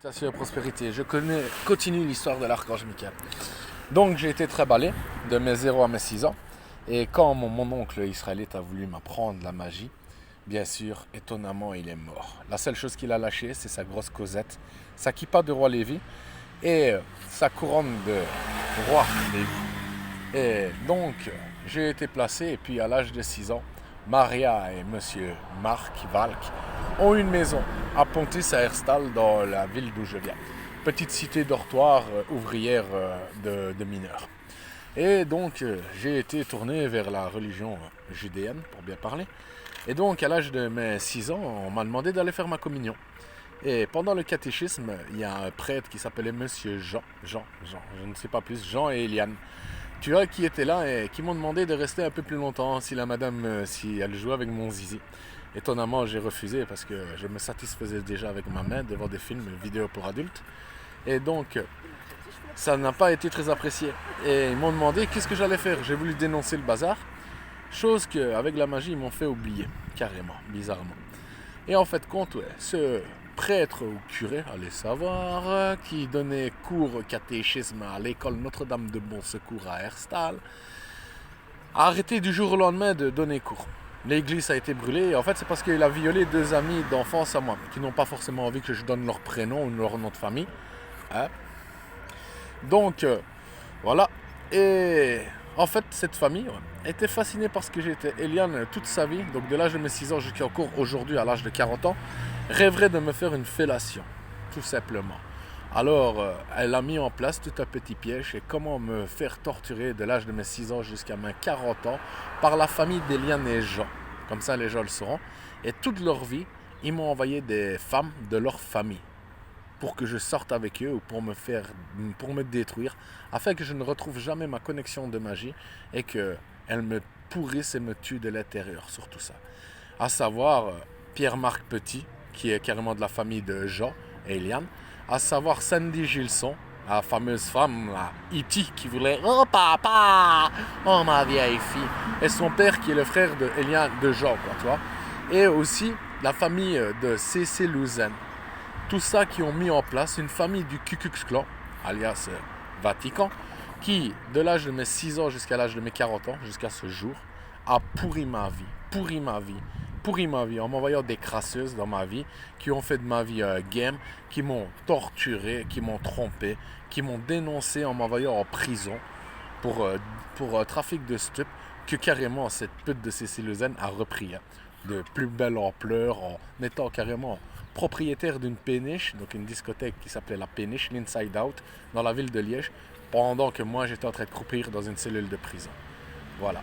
Salutations et prospérité. Continue l'histoire de l'archange Michael. Donc j'ai été très balai de mes 0 à mes 6 ans. Et quand mon oncle israélite a voulu m'apprendre la magie, bien sûr, étonnamment, il est mort. La seule chose qu'il a lâchée, c'est sa grosse causette, sa kippa de roi Lévi et sa couronne de roi Lévi. Et donc, j'ai été placé, et puis à l'âge de 6 ans, Maria et monsieur Marc Valk ont une maison à Pontis à Herstal, dans la ville d'où je viens. Petite cité dortoir ouvrière de mineurs. Et donc, j'ai été tourné vers la religion judéenne, pour bien parler. Et donc, à l'âge de mes 6 ans, on m'a demandé d'aller faire ma communion. Et pendant le catéchisme, il y a un prêtre qui s'appelait Monsieur Jean, je ne sais pas plus, Jean et Eliane, tu vois, qui étaient là et qui m'ont demandé de rester un peu plus longtemps si la madame, si elle jouait avec mon zizi. Étonnamment, j'ai refusé parce que je me satisfaisais déjà avec ma main devant des films vidéo pour adultes. Et donc, ça n'a pas été très apprécié. Et ils m'ont demandé qu'est-ce que j'allais faire. J'ai voulu dénoncer le bazar, chose qu'avec la magie, ils m'ont fait oublier, carrément, bizarrement. Et en fait, compte, ouais, ce prêtre ou curé, allez savoir, qui donnait cours au catéchisme à l'école Notre-Dame de Bon Secours à Herstal, a arrêté du jour au lendemain de donner cours. L'église a été brûlée, et en fait c'est parce qu'il a violé 2 amis d'enfance à moi, qui n'ont pas forcément envie que je donne leur prénom ou leur nom de famille. Hein? Donc, voilà. Et en fait, cette famille était fascinée par ce que j'étais. Eliane, toute sa vie, donc de l'âge de mes 6 ans jusqu'à encore aujourd'hui, à l'âge de 40 ans, rêverait de me faire une fellation, tout simplement. Alors, elle a mis en place tout un petit piège et comment me faire torturer de l'âge de mes 6 ans jusqu'à mes 40 ans par la famille d'Eliane et Jean. Comme ça, les gens le sauront. Et toute leur vie, ils m'ont envoyé des femmes de leur famille pour que je sorte avec eux ou pour me détruire, afin que je ne retrouve jamais ma connexion de magie et qu'elles me pourrissent et me tuent de l'intérieur, surtout ça. À savoir Pierre-Marc Petit, qui est carrément de la famille de Jean et Eliane, à savoir Sandy Gilson, la fameuse femme, la E.T., qui voulait « Oh papa, oh ma vieille fille », et son père qui est le frère de Eliane, de Jean, quoi, tu vois. Et aussi la famille de C.C. Louzen. Tout ça qui ont mis en place une famille du Ku Klux Klan, alias Vatican, qui, de l'âge de mes 6 ans jusqu'à l'âge de mes 40 ans, jusqu'à ce jour, a pourri ma vie, en m'envoyant des crasseuses dans ma vie, qui ont fait de ma vie un game, qui m'ont torturé, qui m'ont trompé, qui m'ont dénoncé en m'envoyant en prison pour trafic de stupes, que carrément cette pute de Cécile Lausanne a repris, hein, de plus belle ampleur, en étant carrément propriétaire d'une péniche, donc une discothèque qui s'appelait la Péniche, l'Inside Out, dans la ville de Liège, pendant que moi j'étais en train de croupir dans une cellule de prison. Voilà.